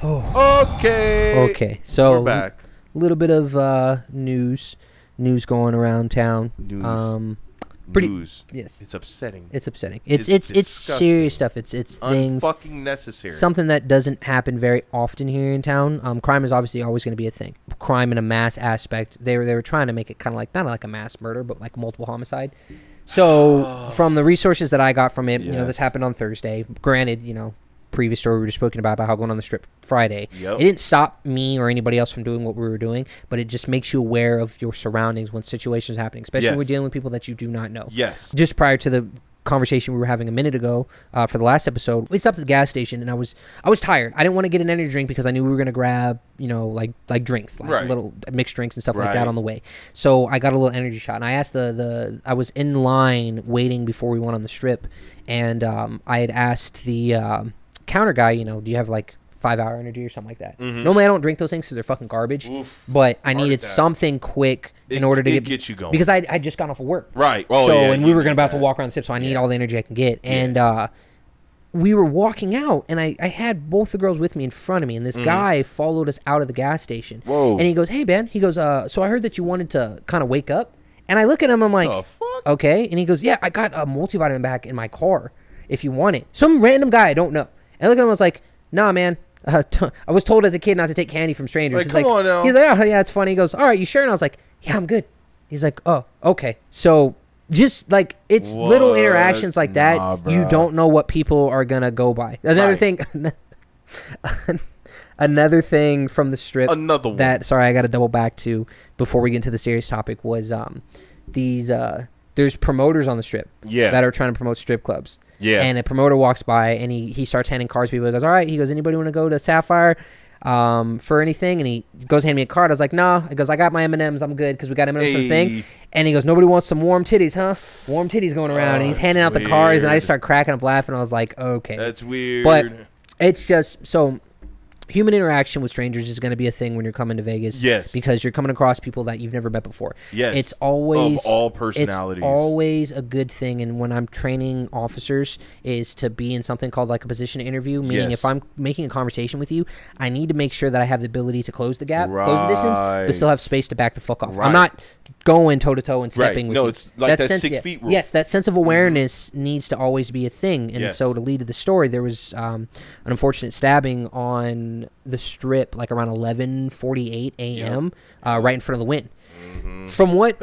Oh. Okay. Okay. So we're back. A little bit of news going around town. News. Yes. It's upsetting. It's upsetting. It's serious stuff. It's things unfucking necessary. Something that doesn't happen very often here in town. Crime is obviously always going to be a thing. Crime in a mass aspect. They were trying to make it kind of like not like a mass murder, but like multiple homicide. So from the resources that I got from it, this happened on Thursday. Granted, previous story we were speaking about how going on the strip Friday. Yep. It didn't stop me or anybody else from doing what we were doing, but it just makes you aware of your surroundings when situations are happening, especially when we're dealing with people that you do not know. Yes. Just prior to the conversation we were having a minute ago for the last episode, we stopped at the gas station and I was tired. I didn't want to get an energy drink because I knew we were going to grab, like drinks, like little mixed drinks and stuff like that on the way. So I got a little energy shot and I asked I was in line waiting before we went on the strip, and I had asked the counter guy, do you have like 5-hour energy or something like that? Normally I don't drink those things because they're fucking garbage. But I needed something quick in order to get you going, because I just got off of work. Right. And we were about to walk around the strip, so I need all the energy I can get. And we were walking out, and I had both the girls with me in front of me, and this guy followed us out of the gas station. Whoa. And he goes, "Hey Ben," he goes, "So I heard that you wanted to kind of wake up." And I look at him, I'm like, "Okay." And he goes, "Yeah, I got a multivitamin back in my car if you want it." Some random guy I don't know. And I look at him, I was like, "Nah, man. I was told as a kid not to take candy from strangers." He's like, "Come on now." He's like, "Oh, yeah, it's funny." He goes, "All right, you sure?" And I was like, "Yeah, I'm good." He's like, "Oh, okay." So just like it's little interactions like that. You don't know what people are going to go by. Another thing. Another thing from the strip. Another one. Sorry, I got to double back to before we get into the serious topic was there's promoters on the strip that are trying to promote strip clubs. Yeah. And a promoter walks by and he starts handing cards to people. He goes, "All right." He goes, "Anybody want to go to Sapphire for anything?" And he goes, "Hand me a card." I was like, "Nah." He goes, "I got my M&Ms. I'm good because we got M&Ms for the thing." And he goes, "Nobody wants some warm titties, huh?" Warm titties going around. And he's handing out the cards. And I just start cracking up laughing. I was like, okay. That's weird. But it's just so... Human interaction with strangers is going to be a thing when you're coming to Vegas. Yes. Because you're coming across people that you've never met before. Yes. It's always... Of all personalities. It's always a good thing. And when I'm training officers is to be in something called like a position interview. Meaning if I'm making a conversation with you, I need to make sure that I have the ability to close the gap, close the distance, but still have space to back the fuck off. I'm not going toe-to-toe and stepping with you. No, it's like that 6 feet rule. Yes, that sense of awareness needs to always be a thing. And so to lead to the story, there was an unfortunate stabbing on the strip like around 11:48 a.m. Right in front of the Wynn. From what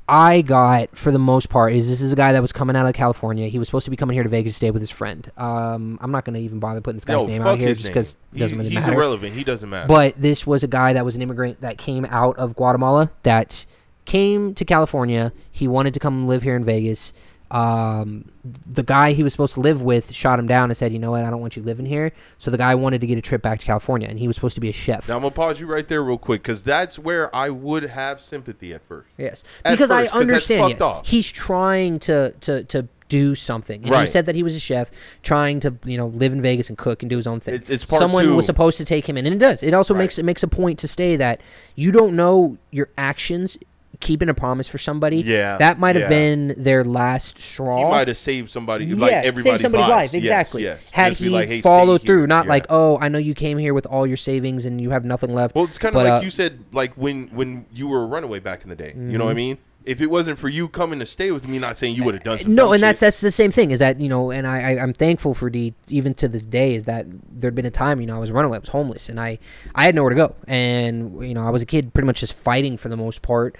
I got, for the most part, is this is a guy that was coming out of California. He was supposed to be coming here to Vegas to stay with his friend. I'm not going to even bother putting this guy's name out here just because it doesn't really matter. He's irrelevant. He doesn't matter. But this was a guy that was an immigrant that came out of Guatemala that came to California. He wanted to come live here in Vegas. The guy he was supposed to live with shot him down and said, "You know what? I don't want you living here." So the guy wanted to get a trip back to California, and he was supposed to be a chef. Now I'm gonna pause you right there real quick because that's where I would have sympathy at first. Yes, because I understand. He's trying to do something, and he said that he was a chef trying to live in Vegas and cook and do his own thing. It's part Someone was supposed to take him in, and it does. It also makes a point to say that you don't know your actions. Keeping a promise for somebody, that might have been their last straw. He might have saved somebody, like everybody's life. Exactly. Yes. Had he followed through, not like, "Oh, I know you came here with all your savings and you have nothing left." Well, it's kind of like you said, like when you were a runaway back in the day. You know what I mean? If it wasn't for you coming to stay with me, not saying you would have done something. No, and that's the same thing. Is that and I'm thankful for even to this day is that there'd been a time I was a runaway, I was homeless, and I had nowhere to go, and I was a kid pretty much just fighting for the most part.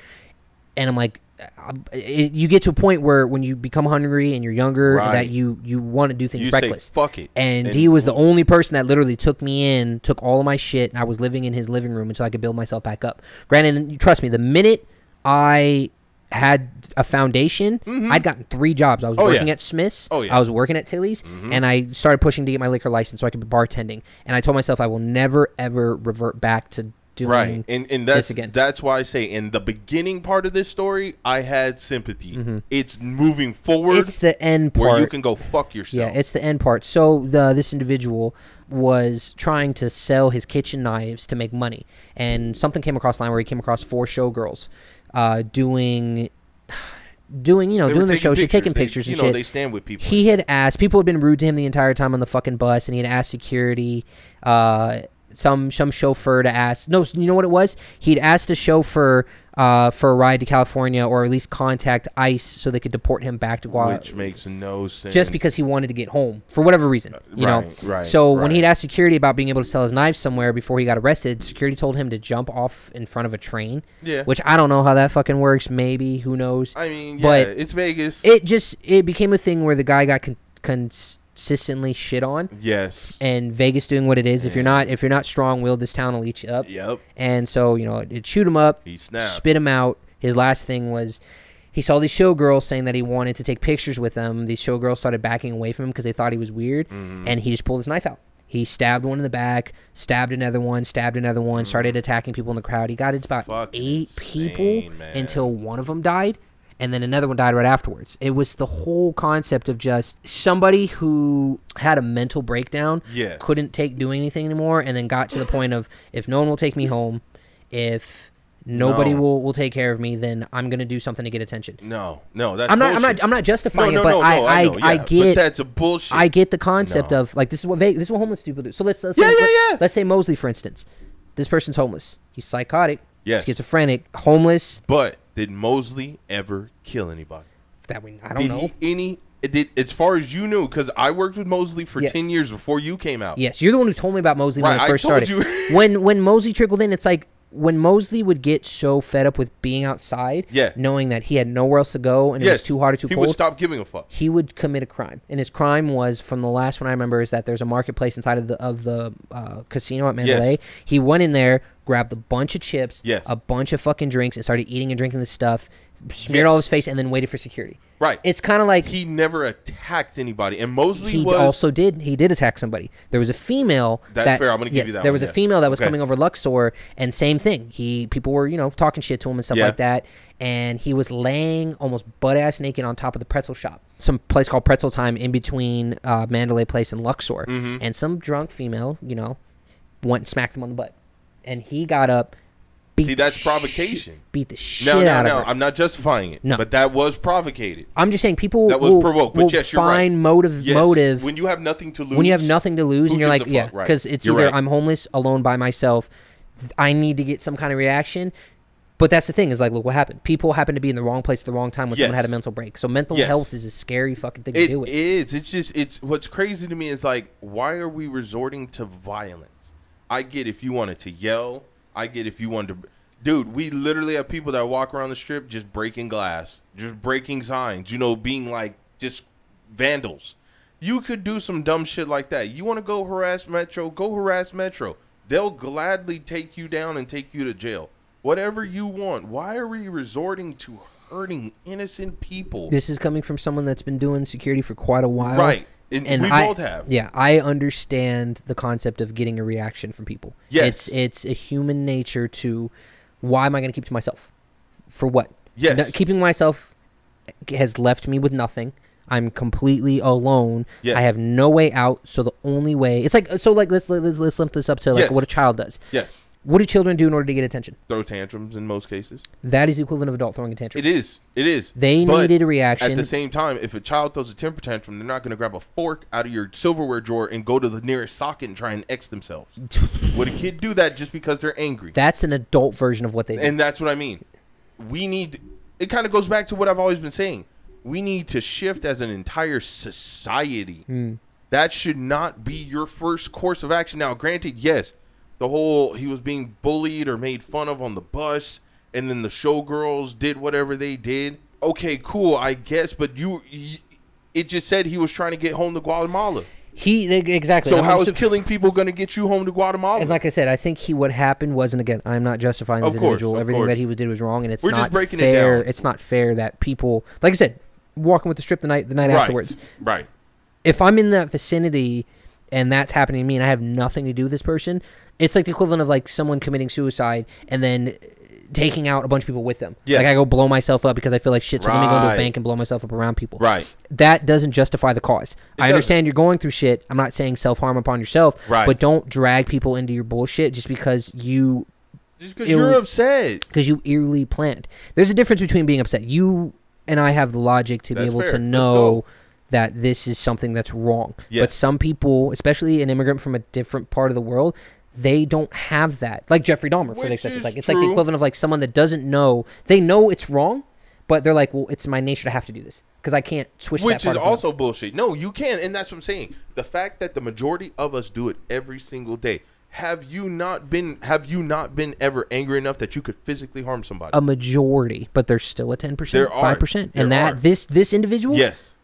And I'm like, you get to a point where when you become hungry and you're younger, that you want to do things reckless. Say, "Fuck it." And he was the only person that literally took me in, took all of my shit, and I was living in his living room until I could build myself back up. Granted, trust me, the minute I had a foundation, I'd gotten 3 jobs. I was working at Smith's, I was working at Tilly's, and I started pushing to get my liquor license so I could be bartending. And I told myself I will never, ever revert back to doing and that's why I say in the beginning part of this story I had sympathy. It's moving forward, it's the end part where you can go fuck yourself. It's the end part. So this individual was trying to sell his kitchen knives to make money, and something came across the line where he came across 4 showgirls doing the show shit, taking pictures and shit. They stand with people. He had asked, people had been rude to him the entire time on the fucking bus, and he had asked security some chauffeur to ask. No, you know what it was? He'd asked a chauffeur for a ride to California, or at least contact ICE so they could deport him back to Guatemala. Which makes no sense. Just because he wanted to get home for whatever reason, you know. Right. So when he'd asked security about being able to sell his knives somewhere before he got arrested, security told him to jump off in front of a train. Yeah. Which I don't know how that fucking works. Maybe, who knows? I mean, yeah, but it's Vegas. It became a thing where the guy got consistently shit on. Yes. And Vegas doing what it is. If you're not strong-willed, this town will eat you up. Yep. And so, you know, it'd shoot him up, spit him out. His last thing was he saw these showgirls saying that he wanted to take pictures with them. These showgirls started backing away from him because they thought he was weird. And he just pulled his knife out. He stabbed one in the back, stabbed another one, started attacking people in the crowd. He got into about 8 people until one of them died. And then another one died right afterwards. It was the whole concept of just somebody who had a mental breakdown, couldn't take doing anything anymore, and then got to the point of, if no one will take me home, if nobody will take care of me, then I'm gonna do something to get attention. No, that's I'm not justifying it, but I get but that's a bullshit. I get the concept of, like, this is what homeless people do. So let's say Mosley, for instance. This person's homeless. He's psychotic. Yes. Schizophrenic. Homeless. But did Mosley ever kill anybody? I don't know. As far as you knew, because I worked with Mosley for 10 years before you came out. Yes, you're the one who told me about Mosley when I first started. When Mosley trickled in, it's like, when Mosley would get so fed up with being outside, knowing that he had nowhere else to go and it was too hot or too cold, he would stop giving a fuck. He would commit a crime, and his crime was, from the last one I remember, is that there's a marketplace inside of the casino at Mandalay. He went in there, grabbed a bunch of chips, a bunch of fucking drinks, and started eating and drinking this stuff, smeared all his face, and then waited for security. Right. It's kind of like, he never attacked anybody, and Mosley he did attack somebody. There was a female That's fair. I'm gonna give you that. There was a female that was coming over Luxor, and same thing. People were, you know, talking shit to him and stuff like that, and he was laying almost butt ass naked on top of the pretzel shop, some place called Pretzel Time, in between Mandalay Place and Luxor, and some drunk female, you know, went and smacked him on the butt, and he got up. See, that's provocation. Beat the shit out of her. I'm not justifying it. No. But that was provocated. I'm just saying people that was provoked. But yes, you're right. Motive. When you have nothing to lose. When you have nothing to lose, and you're like, because it's either I'm homeless, alone by myself, I need to get some kind of reaction. But that's the thing, is like, look what happened. People happen to be in the wrong place at the wrong time when someone had a mental break. So mental health is a scary fucking thing to deal with. It is. It's what's crazy to me is, like, why are we resorting to violence? I get if you wanted to yell. I get if you wanted to. Dude, we literally have people that walk around the strip just breaking glass, just breaking signs, you know, being like just vandals. You could do some dumb shit like that. You want to go harass Metro? Go harass Metro. They'll gladly take you down and take you to jail. Whatever you want. Why are we resorting to hurting innocent people? This is coming from someone that's been doing security for quite a while. Right. And we both have. Yeah, I understand the concept of getting a reaction from people. Yes. It's a human nature to, why am I going to keep to myself? For what? Yes. No, keeping myself has left me with nothing. I'm completely alone. Yes. I have no way out. So the only way, it's like, so like, let's limp this up to like what a child does. Yes. What do children do in order to get attention? Throw tantrums in most cases. That is the equivalent of adult throwing a tantrum. It is. It is. They needed a reaction. At the same time, if a child throws a temper tantrum, they're not going to grab a fork out of your silverware drawer and go to the nearest socket and try and X themselves. Would a kid do that just because they're angry? That's an adult version of what they do. And that's what I mean. We need, it kind of goes back to what I've always been saying. We need to shift as an entire society. That should not be your first course of action. Now, granted, yes, the whole, he was being bullied or made fun of on the bus, and then the showgirls did whatever they did. Okay, cool, I guess, but it just said he was trying to get home to Guatemala. Exactly. So how is killing people going to get you home to Guatemala? And like I said, I think what happened was, and again, I'm not justifying this individual. Everything that he did was wrong, and we're just breaking it down. It's not fair that people, like I said, walking with the strip the night afterwards. Right. If I'm in that vicinity and that's happening to me and I have nothing to do with this person, it's like the equivalent of like someone committing suicide and then taking out a bunch of people with them. Yes. Like I go blow myself up because I feel like shit, so let me go to a bank and blow myself up around people. Right. That doesn't justify the cause. I understand you're going through shit. I'm not saying self-harm upon yourself. Right. But don't drag people into your bullshit just because you... Just because you're upset. Because you eerily planned. There's a difference between being upset. You and I have the logic to be able to know that this is something that's wrong. Yes. But some people, especially an immigrant from a different part of the world, they don't have that. Like Jeffrey Dahmer, for the example. Like, it's like the true. equivalent of like someone that doesn't know. They know it's wrong, but they're like, well, it's my nature to have to do this because I can't switch that part. Which is also bullshit. No, you can, and that's what I'm saying. The fact that the majority of us do it every single day. Have you not been ever angry enough that you could physically harm somebody? A majority, but there's still a 10%, 5%. And that this individual, yes,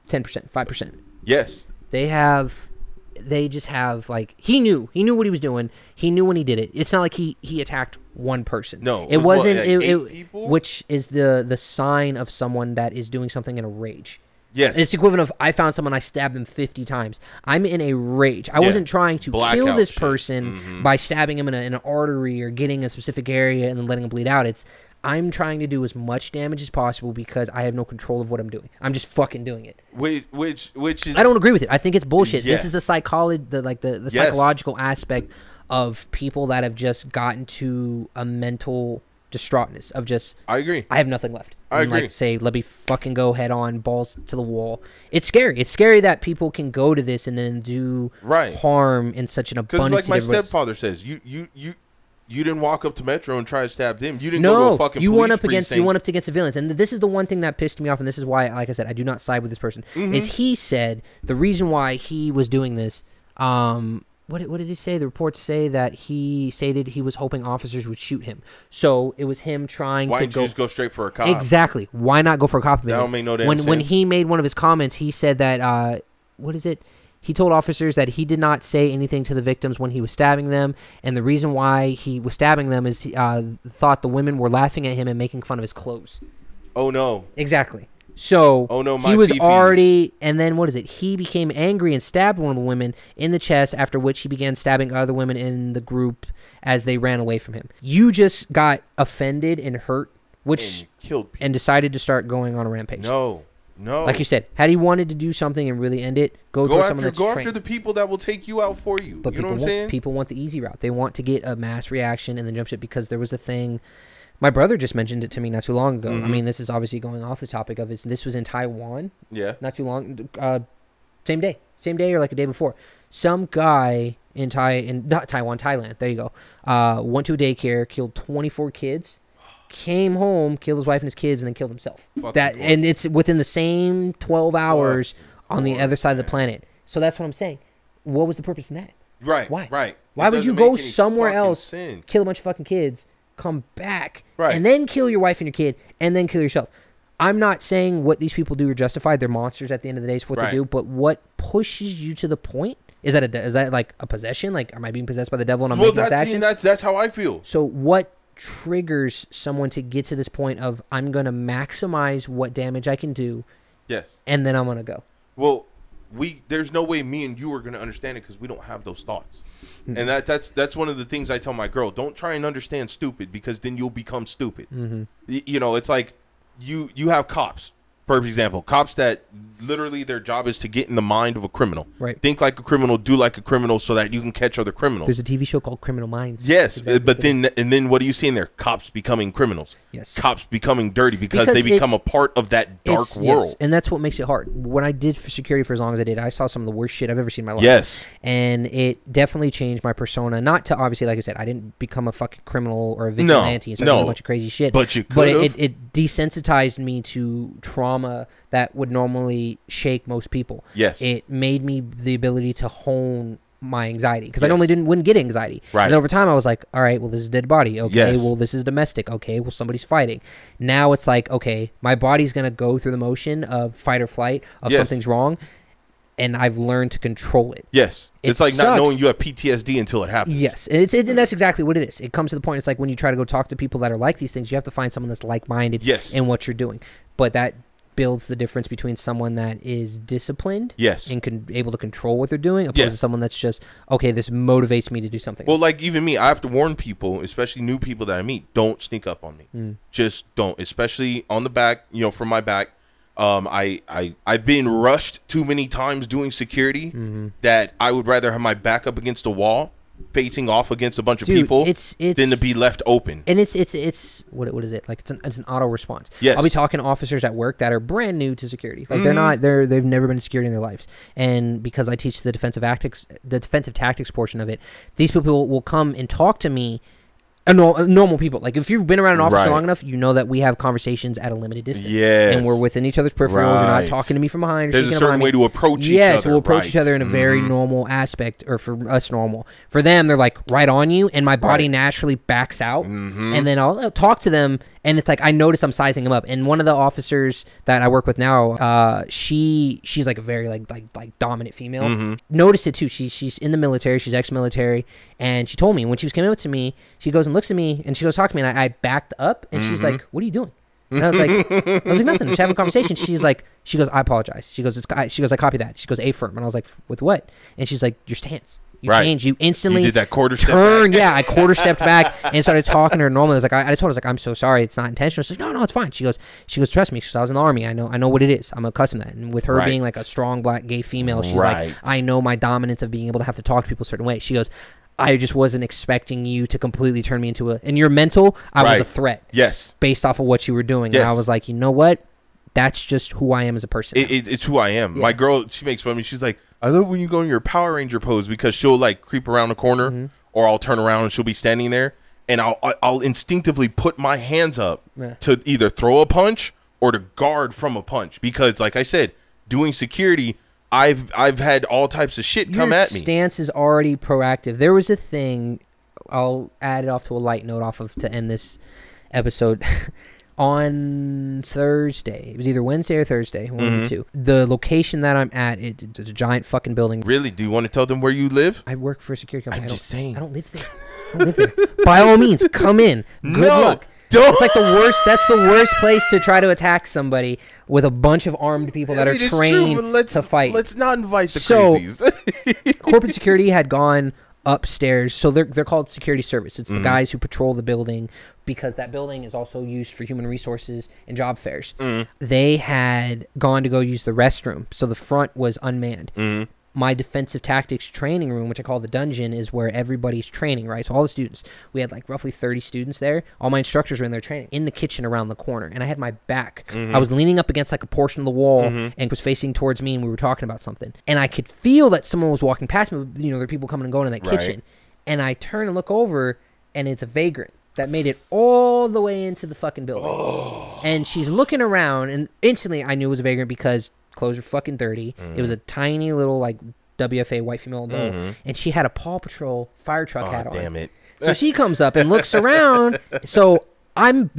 10%, 5%. Yes. They just have, like, he knew what he was doing. He knew when he did it. It's not like he attacked one person. No, it wasn't. What, like 8 people? Which is the sign of someone that is doing something in a rage. Yes. It's the equivalent of I found someone, I stabbed them 50 times. I'm in a rage. I wasn't trying to kill this person by stabbing him in an artery or getting a specific area and then letting him bleed out. I'm trying to do as much damage as possible because I have no control of what I'm doing. I'm just fucking doing it. Which is, I don't agree with it. I think it's bullshit. Yes. This is the psychology, the psychological aspect of people that have just gotten to a mental distraughtness of just. I agree. I have nothing left. I agree. Like, say, let me fucking go head on, balls to the wall. It's scary. It's scary that people can go to this and then do harm in such an abundance. Because like my stepfather says, you didn't walk up to Metro and try to stab them. You didn't go to a fucking police precinct. You went up against civilians. And this is the one thing that pissed me off, and this is why, like I said, I do not side with this person, is he said the reason why he was doing this, what did he say? The reports say that he stated he was hoping officers would shoot him. So it was him trying Why to didn't you just go straight for a cop? Exactly. Why not go for a cop? That don't make no damn sense. When he made one of his comments, he said that, what is it? He told officers that he did not say anything to the victims when he was stabbing them, and the reason why he was stabbing them is he thought the women were laughing at him and making fun of his clothes. Oh, no. Exactly. So he was already, and then what is it? He became angry and stabbed one of the women in the chest, after which he began stabbing other women in the group as they ran away from him. You just got offended and hurt, which killed people. And decided to start going on a rampage. No. Like you said, had he wanted to do something and really end it, go after the people that will take you out for you. But you know what I'm saying? People want the easy route. They want to get a mass reaction and then jump ship, because there was a thing. My brother just mentioned it to me not too long ago. I mean, this is obviously going off the topic of it. This was in Taiwan. Yeah. Not too long. Same day or like a day before. Some guy in Thailand. There you go. Went to a daycare, killed 24 kids. Came home, killed his wife and his kids, and then killed himself. And it's within the same 12 hours on the other side of the planet. So that's what I'm saying. What was the purpose in that? Right. Why? Right. Why would you go somewhere else, kill a bunch of fucking kids, come back, and then kill your wife and your kid, and then kill yourself? I'm not saying what these people do are justified. They're monsters at the end of the day. It's what they do. But what pushes you to the point? Is that like a possession? Like, am I being possessed by the devil and I'm making this action? That's how I feel. So what triggers someone to get to this point of, I'm going to maximize what damage I can do, and then I'm going to go? Well, there's no way me and you are going to understand it because we don't have those thoughts. And that's one of the things I tell my girl. Don't try and understand stupid, because then you'll become stupid. You know, it's like you have cops, for example, cops that literally their job is to get in the mind of a criminal. Right. Think like a criminal, do like a criminal, so that you can catch other criminals. There's a TV show called Criminal Minds. Yes, but then what do you see in there? Cops becoming criminals. Yes. Cops becoming dirty because they become a part of that dark world. Yes, and that's what makes it hard. When I did for security for as long as I did, I saw some of the worst shit I've ever seen in my life. Yes. And it definitely changed my persona. Not to, obviously, like I said, I didn't become a fucking criminal or a vigilante and start doing a bunch of crazy shit. But you could. But it desensitized me to trauma that would normally shake most people. Yes. It made me the ability to hone my anxiety, because I normally wouldn't get anxiety. Right. And over time I was like, all right, well, this is a dead body. Okay, well, this is domestic. Okay, well, somebody's fighting. Now it's like, okay, my body's going to go through the motion of fight or flight, of something's wrong, and I've learned to control it. Yes. It's like not knowing you have PTSD until it happens. Yes. And that's exactly what it is. It comes to the point, it's like when you try to go talk to people that are like these things, you have to find someone that's like-minded in what you're doing. But that builds the difference between someone that is disciplined and able to control what they're doing, opposed to someone that's just, okay, this motivates me to do something. Well, like even me, I have to warn people, especially new people that I meet, don't sneak up on me. Just don't, especially on the back, you know, from my back. I've been rushed too many times doing security that I would rather have my back up against a wall facing off against a bunch of people than to be left open. And it's what is it? Like it's an auto response. Yes. I'll be talking to officers at work that are brand new to security. Like they've never been in security in their lives. And because I teach the defensive tactics portion of it, these people will come and talk to me. Normal people. Like if you've been around an officer long enough, you know that we have conversations at a limited distance. Yes. And we're within each other's peripherals. You're not talking to me from behind. There's a certain way to approach each other. Yes, we'll approach each other in a very normal aspect, or for us normal. For them, they're like right on you, and my body naturally backs out, and then I'll talk to them, and it's like I notice I'm sizing them up. And one of the officers that I work with now, she's like a very like dominant female. Notice it too. She's in the military. She's ex-military, and she told me when she was coming up to me, she goes and looks at me, and she goes talk to me, and I backed up, and she's like, "What are you doing?" And I was like, nothing. Just having a conversation. She goes, "I apologize." She goes, "I copy that." She goes, "A firm," and I was like, "With what?" And she's like, "Your stance. You changed. You instantly did that quarter step turn." back. Yeah, I quarter stepped back and started talking to her normally. I was like, I told her, I was like, "I'm so sorry. It's not intentional." She's like, "No, it's fine." She goes, "Trust me." She goes, "I was in the Army. I know what it is. I'm accustomed to that." And with her being like a strong black gay female, she's like, "I know my dominance of being able to have to talk to people a certain way." She goes, "I just wasn't expecting you to completely turn me into in your mental, I was a threat." Yes. Based off of what you were doing. Yes. And I was like, you know what? That's just who I am as a person. It's who I am. Yeah. My girl, she makes fun of me. She's like, "I love when you go in your Power Ranger pose," because she'll like creep around the corner or I'll turn around and she'll be standing there, and I'll instinctively put my hands up to either throw a punch or to guard from a punch, because like I said, doing security, I've had all types of shit come at me. Your stance is already proactive. There was a thing, I'll add it off to a light note to end this episode. On Thursday, it was either Wednesday or Thursday, one of the two. The location that I'm at, it's a giant fucking building. Really? Do you want to tell them where you live? I work for a security company. I'm just saying. I don't live there. By all means, come in. Good luck. Don't. It's like the worst. That's the worst place to try to attack somebody with a bunch of armed people that are trained to fight. Let's not invite the crazies. Corporate security had gone upstairs, so they're called security service. It's the guys who patrol the building, because that building is also used for human resources and job fairs. They had gone to go use the restroom, so the front was unmanned. My defensive tactics training room, which I call the dungeon, is where everybody's training, right? So all the students, we had like roughly 30 students there. All my instructors were in their training in the kitchen around the corner, and I had my back. I was leaning up against like a portion of the wall and was facing towards me, and we were talking about something. And I could feel that someone was walking past me. You know, there are people coming and going in that kitchen. And I turn and look over, and it's a vagrant that made it all the way into the fucking building. And she's looking around, and instantly I knew it was a vagrant because clothes are fucking dirty. It was a tiny little like WFA white female adult, and she had a Paw Patrol fire truck hat on. Damn it. So she comes up and looks around. So I'm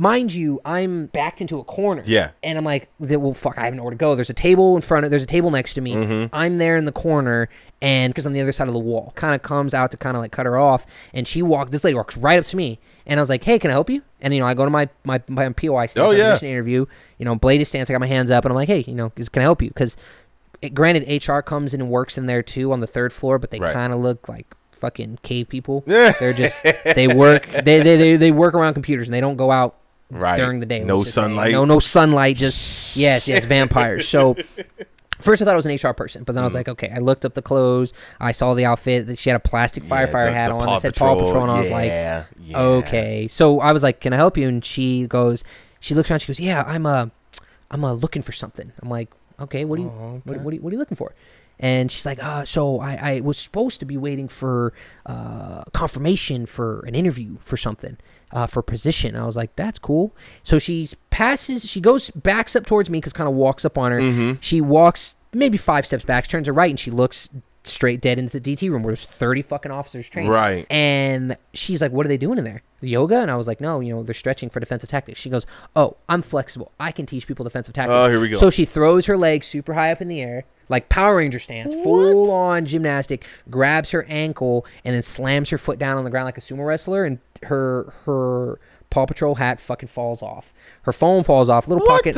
backed into a corner. Yeah. And I'm like, well, fuck, I have nowhere to go. There's a table there's a table next to me. I'm there in the corner, and because on the other side of the wall, kind of comes out to kind of like cut her off, and this lady walks right up to me, and I was like, "Hey, can I help you?" And I go to my POI stance, mission interview, bladed stance. I got my hands up, and I'm like, "Hey, can I help you?" Because granted, HR comes in and works in there too on the third floor, but they kind of look like fucking cave people. They're just they work around computers, and they don't go out during the day. No sunlight. No sunlight. Just yes, vampires. So first I thought it was an HR person, but then I was like, okay. I looked up the clothes. I saw the outfit. She had a plastic firefighter hat on that said Paw Patrol, and I was like, okay. So I was like, can I help you? And she looks around. She goes, yeah, I'm looking for something. I'm like, okay, what are you looking for? And she's like, so I was supposed to be waiting for confirmation for an interview for something, for position. I was like, that's cool. So she backs up towards me, because kind of walks up on her. She walks maybe 5 steps back, turns her right, and she looks straight dead into the DT room where there's 30 fucking officers training. Right. And she's like, what are they doing in there? Yoga? And I was like, no, they're stretching for defensive tactics. She goes, oh, I'm flexible. I can teach people defensive tactics. Oh, here we go. So she throws her legs super high up in the air, like Power Ranger stance, full on gymnastic, grabs her ankle, and then slams her foot down on the ground like a sumo wrestler, and her Paw Patrol hat fucking falls off. Her phone falls off. Little pocket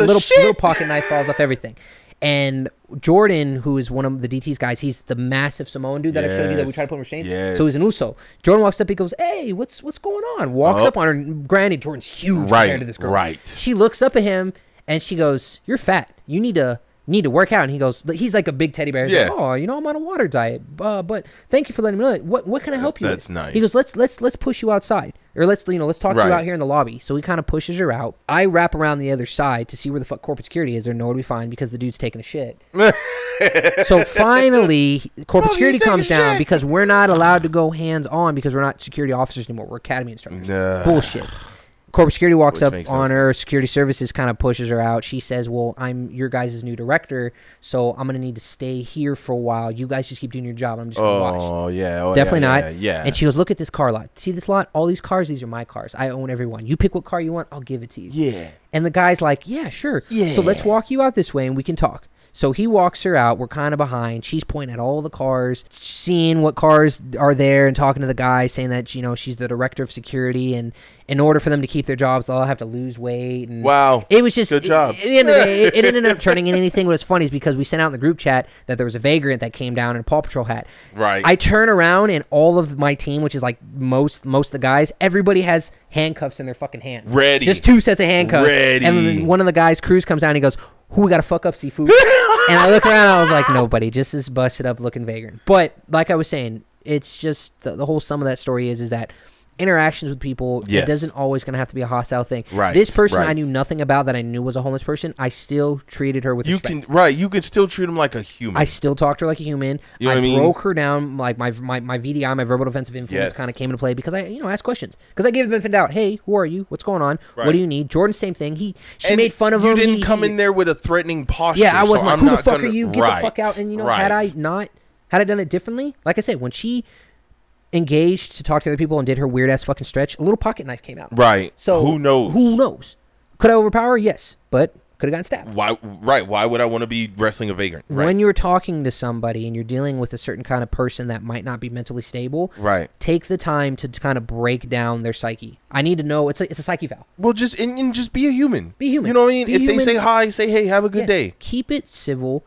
knife falls off, everything. And Jordan, who is one of the DT's guys, he's the massive Samoan dude that I showed you that we tried to put in restraints. So he's an Uso. Jordan walks up, he goes, hey, what's going on? Walks up on her. Granted, Jordan's huge compared to this girl. Right. She looks up at him, and she goes, you're fat. You need to need to work out. And he goes, he's like a big teddy bear. He's Yeah. like, oh, you know, I'm on a water diet. But thank you for letting me know. What can I help you with? That's nice. He goes, let's push you outside. Or let's talk to you out here in the lobby. So he kind of pushes her out. I wrap around the other side to see where the fuck corporate security is. They're nowhere to be found because the dude's taking a shit. So finally, corporate security comes down because we're not allowed to go hands on because we're not security officers anymore. We're academy instructors. Bullshit. Corporate security walks up on her. Security services kind of pushes her out. She says, well, I'm your guys' new director, so I'm going to need to stay here for a while. You guys just keep doing your job. I'm just going to watch. Oh, yeah. Definitely not. Yeah. And she goes, look at this car lot. See this lot? All these cars, these are my cars. I own every one. You pick what car you want, I'll give it to you. Yeah. And the guy's like, yeah, sure. Yeah. So let's walk you out this way and we can talk. So he walks her out. We're kind of behind. She's pointing at all the cars, seeing what cars are there and talking to the guy, saying that, she's the director of security. And in order for them to keep their jobs, they'll have to lose weight. And wow. It was just, good job. At the end of the day, it ended up turning into anything. What's funny is because we sent out in the group chat that there was a vagrant that came down in a Paw Patrol hat. Right. I turn around and all of my team, which is like most of the guys, everybody has handcuffs in their fucking hands. Ready. Just 2 sets of handcuffs. Ready. And then one of the guys, Cruz, comes down and he goes, who we got to fuck up, seafood? And I look around and I was like, nobody, just this busted up looking vagrant. But like I was saying, it's just the whole sum of that story is that interactions with people, it doesn't always going to have to be a hostile thing. Right. This person I knew nothing about that I knew was a homeless person. I still treated her with respect. You can still treat him like a human. I still talked to her like a human. You know what I mean? Broke her down. Like my VDI, my verbal defensive influence, kind of came into play because I asked questions. Because I gave the benefit of doubt. Hey, who are you? What's going on? Right. What do you need? Jordan, same thing. She made fun of him. You didn't come in there with a threatening posture. Yeah, I was like, who the fuck are you? Get the fuck out. And had I done it differently, like I said, when she engaged to talk to other people and did her weird ass fucking stretch, a little pocket knife came out. Right. So who knows? Could I overpower her? Yes, but could have gotten stabbed. Why? Right. Why would I want to be wrestling a vagrant? Right. When you're talking to somebody and you're dealing with a certain kind of person that might not be mentally stable, right? Take the time to kind of break down their psyche. I need to know. It's a psyche valve. Well, just be a human. Be human. You know what I mean? If they say hi, say hey, have a good day. Keep it civil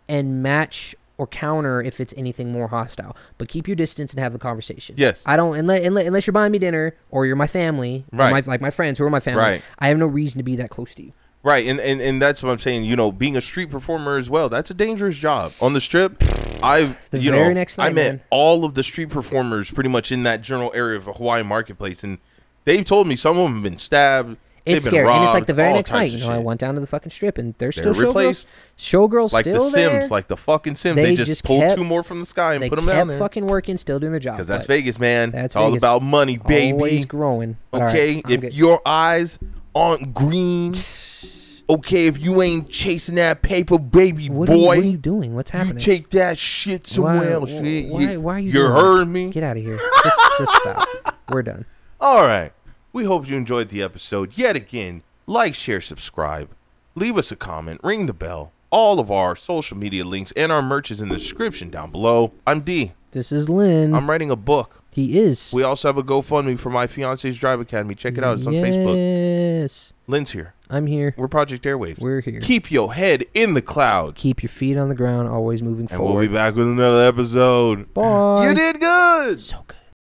and match or counter if it's anything more hostile, but keep your distance and have the conversation. Yes, I don't unless you're buying me dinner or you're my family, right? Like my friends who are my family. Right. I have no reason to be that close to you. Right, and that's what I'm saying. Being a street performer as well, that's a dangerous job. On the Strip, I met all of the street performers pretty much in that general area of a Hawaiian marketplace, and they've told me some of them have been stabbed. It's scary, robbed, and it's like the very next night. I went down to the fucking Strip, and they're still replaced. Showgirls like still the Sims, like the fucking Sims. They just pulled 2 more from the sky and put them down there. They kept fucking working, still doing their job. Because that's Vegas, man. That's all about money, baby. Always growing. Okay, if your eyes aren't green, okay, if you ain't chasing that paper, baby boy. What are you doing? What's happening? You take that shit somewhere else. Why are you? You're hurting me. Get out of here. Just stop. We're done. All right. We hope you enjoyed the episode yet again. Like, share, subscribe. Leave us a comment. Ring the bell. All of our social media links and our merch is in the description down below. I'm D. This is Lynn. I'm writing a book. He is. We also have a GoFundMe for my fiance's Drive Academy. Check it out. It's on Facebook. Yes. Lynn's here. I'm here. We're Project Airwaves. We're here. Keep your head in the clouds. Keep your feet on the ground, always moving forward. And we'll be back with another episode. Bye. You did good. So good.